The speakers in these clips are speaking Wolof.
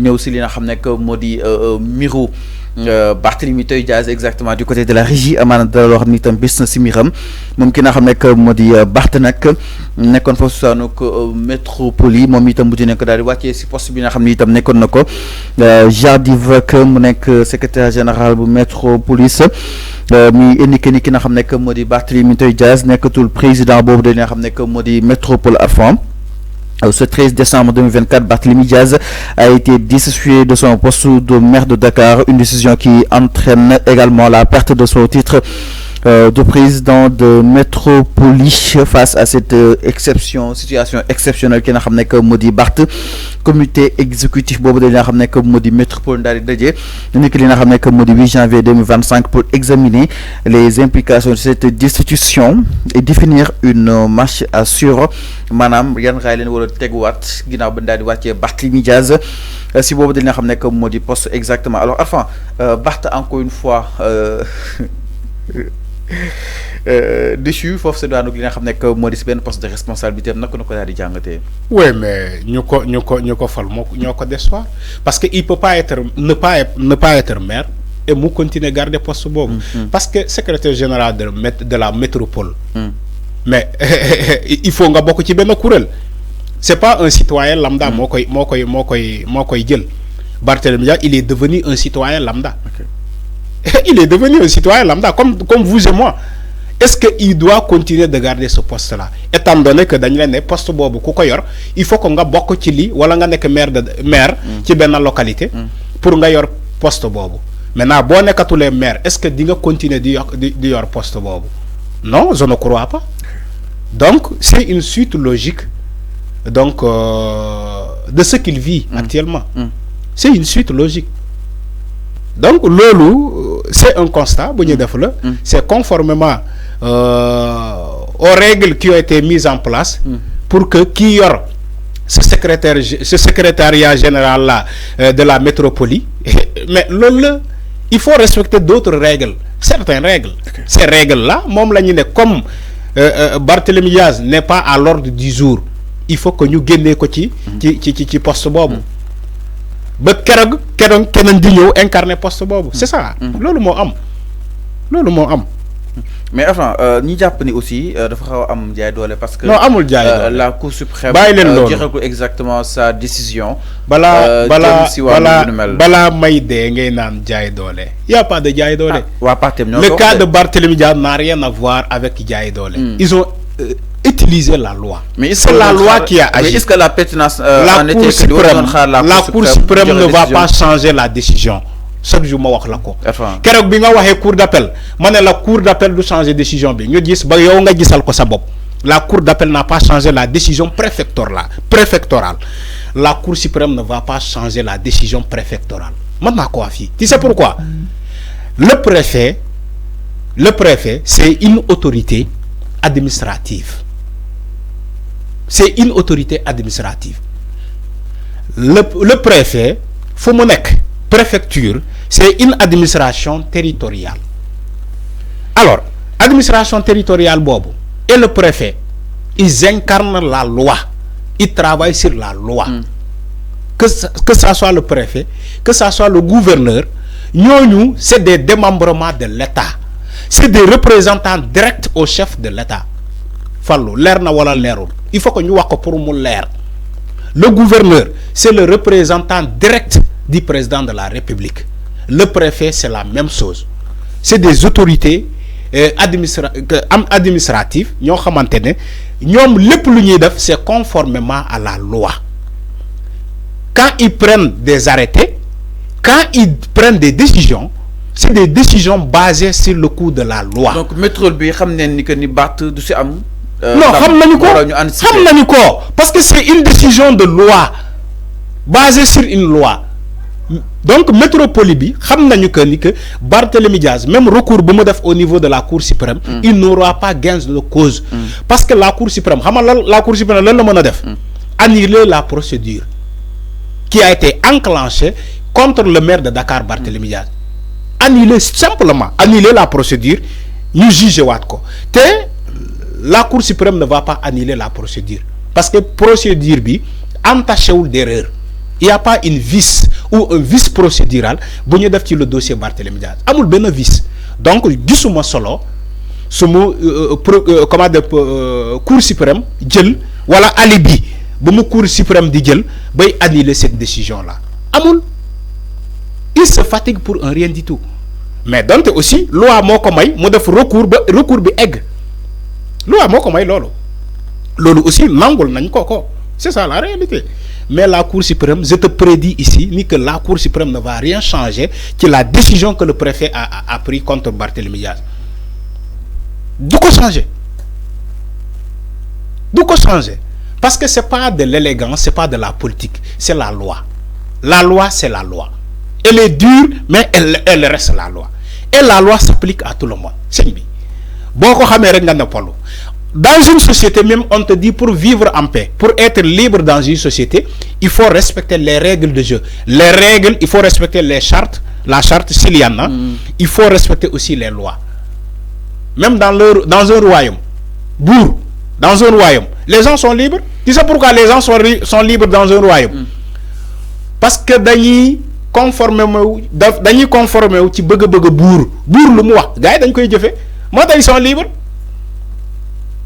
ñëw si li nga xam ne moo di miru Barthélémy Toye Dias exactement du côté de la régie amaana dara loo xam ni itam bis na si miram moom ki nga xam ne moo di Barth nag nekkoon foofu saanu métropole moom itam bu nekk daal di wàccee si poste bi nga xam ni itam nekkoon na ko Jardivec mu nekk secrétaire général bu métropolis mi indiqué ni ki nga xam ne moo di Barthélémy Toye Dias nekkatul président boobu de li nga xam ne moo di métropole Arfan. Ce 13 décembre 2024, Barthélémy Dias a été destitué de son poste de maire de Dakar, une décision qui entraîne également la perte de son titre de président de métropole face à cette situation exceptionnelle qui n'a jamais que maudit Barth comité exécutif boobu de li nga xam ne moo di métropole daal di daje ni ki li nga xam ne moo di 8 janvier 2025 pour examiner les implications de cette destitution et définir une marche à suivre maanaam yan raay leen wala teguwaat ginnaaw ba daal di wàccee Barthélémy Dias si boobu de li nga xam ne moo di poste exactement alors enfin Barth encore une fois déchu foofu sa daanu li nga xam ne moo di si benn poste de responsabilité am naka na ko daal di jàngatee. Oui mais ñu ko fal ñoo ko décevoir parce que il peut pas être ne pas être maire et mu continuer garder poste boobu. Parce que secrétaire général de la métropole. Mais il faut nga bokk ci benn kuréel. C'est pas un citoyen lambda moo koy jël. Barthélémy Dias il est devenu un citoyen lambda. Il est devenu un citoyen lambda comme vous et moi. Est-ce qu'il doit continuer de garder ce poste-là étant donné que dañ leen ne poste boobu ku ko yor il faut que nga bokk ci lii wala nga nekk maire ci benn localité pour nga yor poste boobu maintenant boo nekkatulee maire est-ce que di nga continuer di yor poste boobu non je ne crois pas donc c'est une suite logique donc de ce qu'il vit actuellement c'est une suite logique. Donc loolu c'est un constat bu ñu def la c'est conformément aux règles qui ont été mises en place pour que kii yor ce secrétariat général là de la métropole mais loolu la il faut respecter d'autres règles certaines règles ces règles là moom la ñu ne comme Barthélémy Dias n'est pas à l'ordre du jour il faut que ñu génnee ko ci poste boobu ba keroog keneen di ñëw incarner poste boobu c'est ça loolu moo am mais enfin ñi jàpp ni aussi dafa xaw a am jaay doole parce que non amul jaay doole la cour suprême bàyyi leen loolu joxe ko exactement sa décision balaa may dee ngay naan jaay doole y a pas de jaay doole waa partem ñoo le cas de Barthélémy Dias n'a rien à voir avec jaay doole ils ont utiliser la loi. Mais c'est la loi qui a agi. Mais est-ce que la pertinence la Cour suprême ne va pas changer la décision chaque jour ma wax la ko. keroog bi nga waxee cour d'appel ma ne la cour d'appel du changer décision bi ñu gis ba yow nga gisal ko sa bopp la cour d'appel n'a pas changé la décision préfectorale la Cour suprême ne va pas changer la décision préfectorale man maa ko wax fii tu sais pourquoi le préfet c'est une autorité administrative. C'est une autorité administrative. Le préfet, faut mon préfecture, c'est une administration territoriale. Alors, administration territoriale, Bobo, et le préfet, ils incarnent la loi. Ils travaillent sur la loi. Que ça soit le préfet, que ça soit le gouverneur, nous, c'est des démembrements de l'État. C'est des représentants directs au chef de l'État. Fallo, l'air na wala l'airul. Il faut que nous wako pour mu l'air. Le gouverneur, c'est le représentant direct du président de la République. Le préfet, c'est la même chose. C'est des autorités administratives. Nous savons que c'est conformément à la loi. Quand ils prennent des arrêtés, quand ils prennent des décisions, c'est des décisions basées sur le coup de la loi. Donc, métropole bi xamné ni que ni Barth du ci am non, parce que c'est une décision de loi basée sur une loi. Donc, métropole bi xamnañu que Barthélémy Dias même recours bu mu def au niveau de la Cour suprême, il n'aura pas gain de cause. Parce que la Cour suprême, la Cour suprême lan la mëna def annuler la procédure qui a été enclenchée contre le maire de Dakar Barthélémy Dias. Simplement annuler la procédure, nous juger Watko. La Cour suprême ne va pas annuler la procédure parce que procédure bi entaché d'erreur. il n'y a pas une vice ou un vice procédural pour nous faire le dossier Barthélémy Diaz. Amul ben vice. Donc, gisuma solo sumu comment de Cour suprême djel wala alibi bu mu Cour suprême di djel bay annuler cette décision là. Amul. Il se fatigue pour un rien du tout. Mais donc aussi loi moko may mu def recours bi egg. Loi moko may lolo. Lolo aussi nangul nañ koko. C'est ça la réalité. Mais la Cour suprême, je te prédis ici, ni que la Cour suprême ne va rien changer, que la décision que le préfet a pris contre Barthélémy Diaz. D'où qu'on changer? D'où qu'on changer? Parce que c'est pas de l'élégance, c'est pas de la politique, c'est la loi. La loi, c'est la loi. Elle est dure, mais elle reste la loi. Et la loi s'applique à tout le monde. C'est bien. Dans une société même, on te dit pour vivre en paix, pour être libre dans une société, il faut respecter les règles de jeu. Les règles, il faut respecter les chartes, la charte s'il y en a, il faut respecter aussi les lois. Même dans un royaume, dans un royaume, les gens sont libres. Tu sais pourquoi les gens sont libres dans un royaume? Parce que dañuy conformer wu ci bëgg bour lu mu wax gaay dañ koy jëfé motax ils sont libres.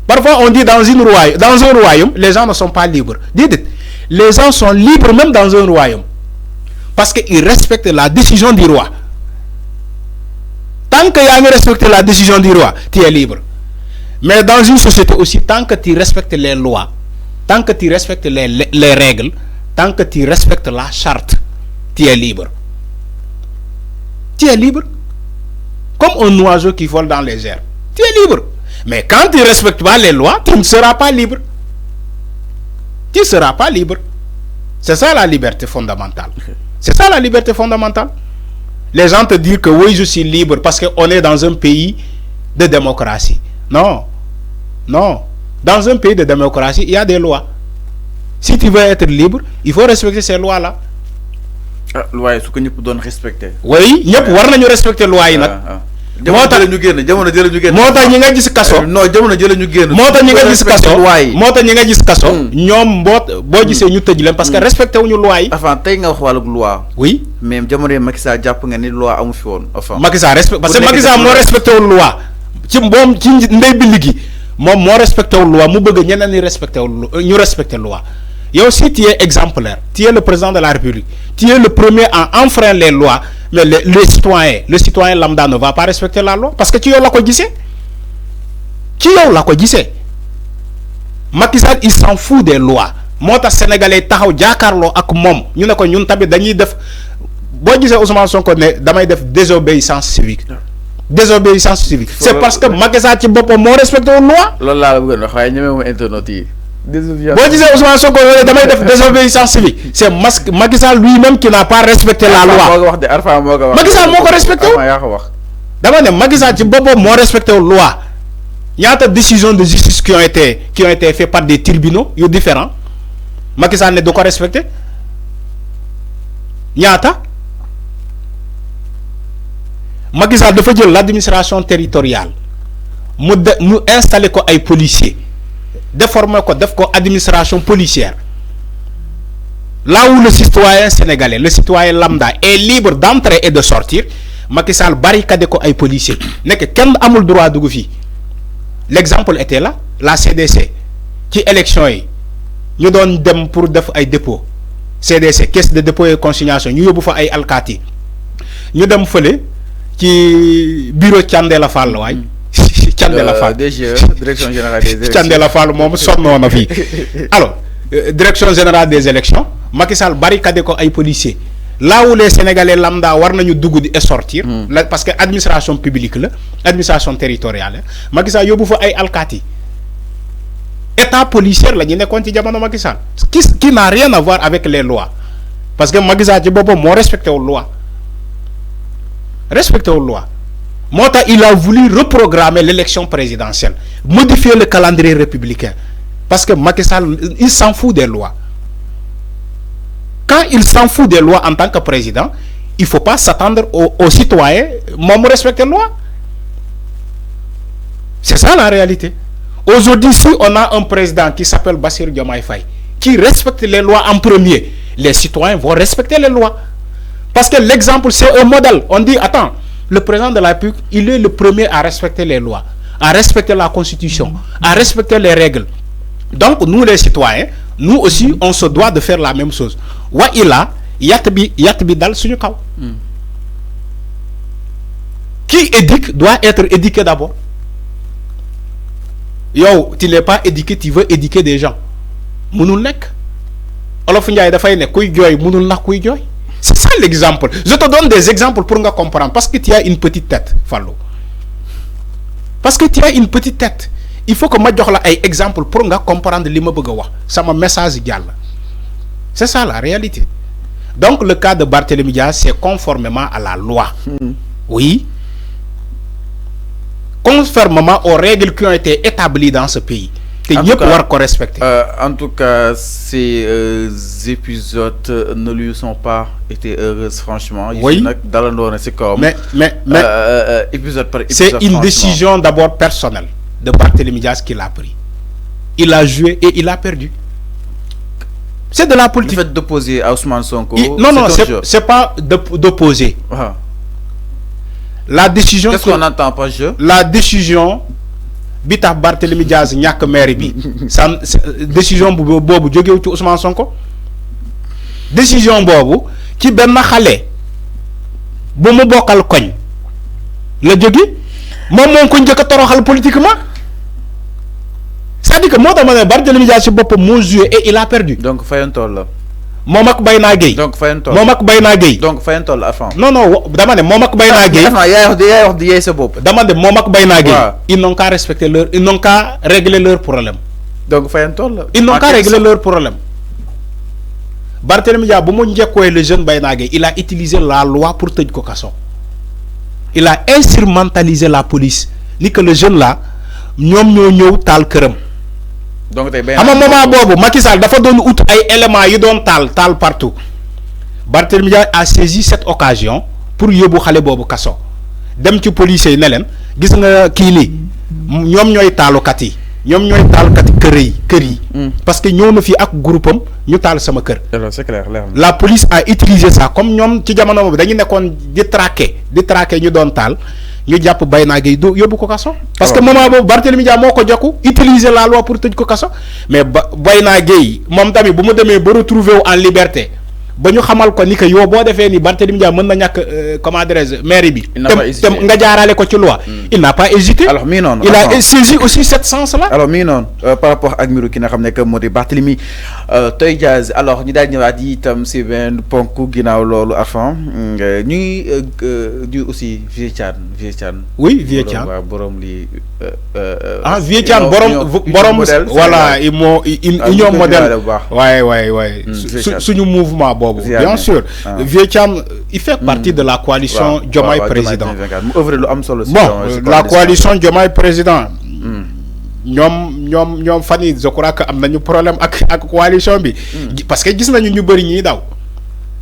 Parfois on dit dans un royaume les gens ne sont pas libres. Dites, les gens sont libres même dans un royaume parce qu'ils respectent la décision du roi. Tant que tu respectes la décision du roi, tu es libre. Mais dans une société aussi, tant que tu respectes les lois, tant que tu respectes les règles, tant que tu respectes la charte, tu es libre. Tu es libre. Comme un oiseau qui vole dans les airs. Tu es libre. Mais quand tu ne respectes pas les lois, tu ne seras pas libre. Tu ne seras pas libre. C'est ça la liberté fondamentale. C'est ça la liberté fondamentale. Les gens te disent que oui, je suis libre parce qu'on est dans un pays de démocratie. Non. Non. Dans un pays de démocratie, il y a des lois. Si tu veux être libre, il faut respecter ces lois-là. Loi, ce que nous pouvons respecter. Oui, nous devons respecter les lois. Moo tax ñi nga gis kaso non jamono jële ñu génn moo tax ñi nga gis kaso ñoom boo gisee ñu tëj leen parce que respecté wuñu loi yi. enfin tey nga wax wàllug loi. oui mais jamono Macky Sall jàpp nga ni loi amu fi woon. enfin Macky Sall parce que Macky Sall moo respecté wul loi ci moom ci ndey bi ligi moom moo respecté wul loi mu bëgg ñeneen ñi ñu respecté loi. Yow si tu es exemplaire, tu es le président de la République, tu es le premier à enfreindre les lois, mais le citoyen lambda ne va pas respecter la loi parce que tu es là quoi disait. Qui est là quoi disait. Macky Sall il s'en fout des lois. Moo tax sénégalais taxaw jàkkaarloo ak moom ñu ne ko ñun tamit dañuy def boo gisee Ousmane Sonko ne damay def désobéissance civique. Désobéissance civique. C'est parce que Macky Sall ci boppam moo respecté wu loi. loolu laa la bëggoon wax waaye ñemewuma internet yi. Bon disait Ousmane Sonko damay def désobéissance civique. C'est Macky Sall lui-même qui n'a pas respecté la loi. Macky Sall moo ko respecté wu. dama ne Macky Sall ci boppam moo respecté wu loi. Ñaata décisions de justice qui ont été faites par des tribunaux différents. Macky Sall ne du ko respecté. ñaata. Macky Sall dafa jël l'administration territoriale mu installé ko ay policiers. Déformer ko def ko administration policière. Là où le citoyen sénégalais, le citoyen lambda est libre d'entrer et de sortir, Macky Sall barricade ko ay policiers. Nek kenn amul droit dugg fi. L'exemple était là, la CDC ci élection yi ñu doon dem pour def ay dépôt. CDC caisse de dépôt et consignation ñu yóbbu fa ay alkaati ñu dem fële ci bureau Thiandella Fall waay. Thiandella Fall DGE direction générale des élections Thiandella Fall moom sonnoon na fii alors direction générale des élections Macky Sall barricade ko ay policiers là où les Sénégalais lambda war nañu dugg di sortir parce que administration publique la administration territoriale Macky Sall yóbbu fa ay alkaati état policier la ñu nekkoon ci jamono Macky Sall qui n'a rien à voir avec les lois parce que Macky Sall ci boppam moo respecté wul loi Mota, il a voulu reprogrammer l'élection présidentielle, modifier le calendrier républicain. Parce que Macky Sall, il s'en fout des lois. Quand il s'en fout des lois en tant que président, il ne faut pas s'attendre aux citoyens de respecter les lois. C'est ça la réalité. Aujourd'hui, si on a un président qui s'appelle Bassirou Diomaye Faye, qui respecte les lois en premier, les citoyens vont respecter les lois. Parce que l'exemple, c'est un modèle. On dit, attends, le président de la République, il est le premier à respecter les lois, à respecter la Constitution, à respecter les règles. Donc, nous les citoyens, nous aussi, on se doit de faire la même chose. Wa ila, yatbi dal suñu kaw. Qui éduque doit être éduqué d'abord. Yo, tu n'es pas éduqué, tu veux éduquer des gens. Munul nek. Olof Ndiaye da fay ne kuy joy munul nak kuy joy. C'est ça l'exemple. Je te donne des exemples pour nga comprendre parce que tu as une petite tête, Fallou. Parce que tu as une petite tête. Il faut que ma jox la ay exemple pour nga comprendre li ma bëgg wax. Sama message dial. C'est ça la réalité. Donc le cas de Barthélémy Diaz, c'est conformément à la loi. Oui. Conformément aux règles qui ont été établies dans ce pays. Que ñëpp war ko respecter. En tout cas, ces épisodes ne lui sont pas été heureuses, franchement. Oui. Mais épisode par épisode, c'est une décision d'abord personnelle de Barthélémy Diaz qu'il a pris. Il a joué et il a perdu. C'est de la politique. Le fait d'opposer à Ousmane Sonko. Non, c'est pas d'opposer. La décision. Qu'est-ce qu'on entend par jeu? La décision. Bita Barthélémy Diaz ñak maire bi sa décision bobu jógewu ci Ousmane Sonko décision bobu ci ben xalé bu mu bokal koñ la jóge mom mon ko ñëk toroxal politiquement c'est-à-dire que moo tax ma ne Barthélémy Diaz ci bopam mo joué et il a perdu. Donc fayantol la moom ak Bayna Gueye. Donc fayantol moom ak Bayna Gueye. Donc fayantol la fin. Non dama ne moom ak Bayna Gueye. yaay wax di yaay sa bop. Dama ne moom ak Bayna Gueye. Ils n'ont qu'à respecter leur, ils n'ont qu'à régler leur problème. Donc fayantol la. Ils n'ont qu'à régler leur problème. Barthélémy Diaz bu mu njëkkooy le jeune Bayna Gueye, il a utilisé la loi pour tëj ko kaso. Il a instrumentalisé la police. Ni que le jeune là ñom ñoo ñëw taal këram. Donc tay à un moment bobu Macky Sall dafa doon out ay éléments yu doon tal partout. Barthélémy Diaz a saisi cette occasion pour yóbbu xalé bobu kasso. Dem ci policiers yi ne leen gis nga kii nii ñoom ñooy taalukat yi ñoom ñooy taalukat kër yi parce que ñëw na fi ak groupe am ñu taal sama kër. C'est clair. La police a utilisé ça comme ñoom ci jamono boobu dañu nekkoon di traquer ñu doon taal. ñu japp Bayna Gueye yóbbu ko kasso parce que moment bobu Barthélémy Diaz moko jokku utiliser la loi pour tëj ko kasso mais Bayna Gueye mom tamit bu mu démé ba retrouver en liberté ba ñu xamal ko ni que yow bo défé ni Barthélémy Diaz mën na ñak comment dirais-je maire bi te nga jaarale ko ci loi il n'a pas hésité. Alors mi non il a saisi aussi cette sens là. Alors mi non par rapport ak miru ki nga xamné que modi Barthélémy Diaz alors ñu daal ñëwaat itam si benn ponku ginaaw lolu afan ñuy du aussi Vieux Thiam. Oui, Vieux Thiam. Borom li Vieux Thiam borom voilà ils ñom modèle. Ouais. Suñu mouvement bobu. Bien sûr. Vieux Thiam il fait partie de la coalition Diomaye président. Bon, la coalition Diomaye président. ñom fani je crois que am nañu problème ak coalition bi parce que gis nañu ñu bari ñi daw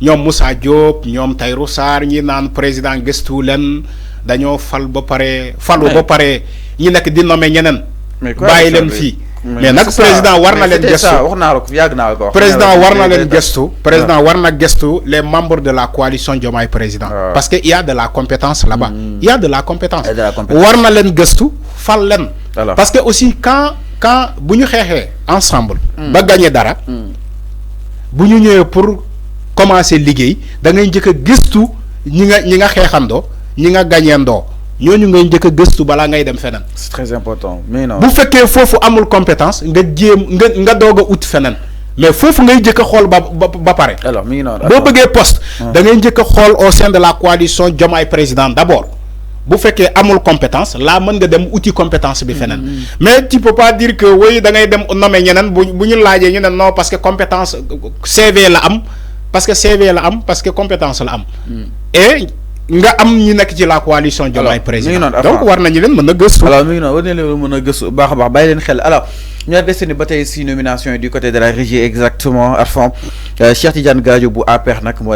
ñom Moussa Diop ñom Tayrou Sarr ñi naan président gëstu len dañoo fal ba paré falu ba paré ñi nek di nommer ñenen bàyyi len fi mais nak président war na len gëstu wax na la ko yag na ko président war na len gëstu président war na gëstu les membres de la coalition Diomaye président parce que il y a de la compétence là-bas il y a de la compétence war na len gëstu fal len parce que aussi quand buñu xexé ensemble ba gagner dara buñu ñëwé pour commencer liguey da ngay jëk gëstu ñi nga xexando ñi nga gagnendo ñooñu ngay jëk gëstu bala ngay dem fenen. C'est très important mais non bu fekkee fofu amul compétence nga jéem nga doga out fenen mais fofu ngay jëk xol ba paré. Alors mi non bo bëggé poste da ngay jëk xol au sein de la coalition Diomaye président d'abord bu fekkee amul compétence là mën nga dem outil compétence bi fenen mais tu peux pas dire que oui da ngay dem nommer ñenen bu ñu laajee ñu ne non parce que compétence CV la am parce que CV la am parce que compétence la am et nga am ñi nek ci la coalition Diomaye président donc war nañu leen mëna gëstu. Alors mi ngi noonu war nañu leen mën a gëstu baax a baax bàyyi leen xel alors ñu destiné ba tey si nomination du côté de la régie exactement Arfan Cheikh Tidiane Gadio bu APR nag moo